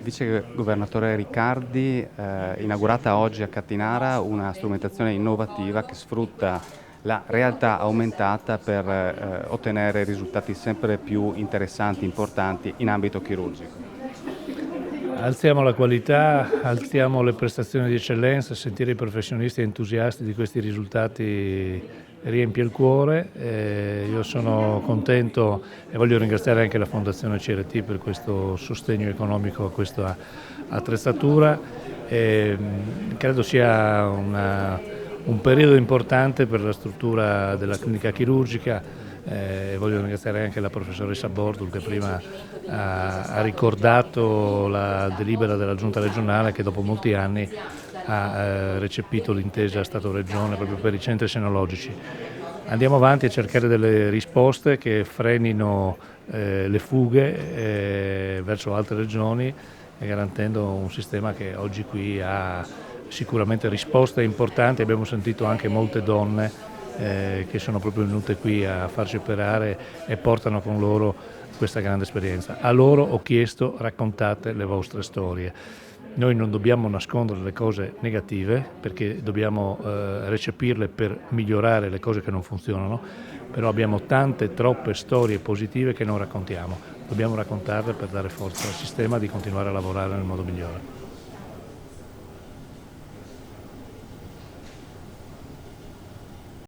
Vice Governatore Riccardi, inaugurata oggi a Cattinara una strumentazione innovativa che sfrutta la realtà aumentata per ottenere risultati sempre più interessanti, importanti in ambito chirurgico. Alziamo la qualità, alziamo le prestazioni di eccellenza, sentire i professionisti entusiasti di questi risultati riempie il cuore. Io sono contento e voglio ringraziare anche la Fondazione CRT per questo sostegno economico a questa attrezzatura. Credo sia un periodo importante per la struttura della clinica chirurgica. Voglio ringraziare anche la professoressa Bordul che prima ha ricordato la delibera della Giunta regionale che dopo molti anni ha recepito l'intesa Stato-Regione proprio per i centri senologici. Andiamo avanti a cercare delle risposte che frenino le fughe verso altre regioni, garantendo un sistema che oggi qui ha sicuramente risposte importanti. Abbiamo sentito anche molte donne che sono proprio venute qui a farci operare e portano con loro questa grande esperienza. A loro ho chiesto: raccontate le vostre storie. Noi non dobbiamo nascondere le cose negative perché dobbiamo recepirle per migliorare le cose che non funzionano, però abbiamo tante, troppe storie positive che non raccontiamo. Dobbiamo raccontarle per dare forza al sistema di continuare a lavorare nel modo migliore.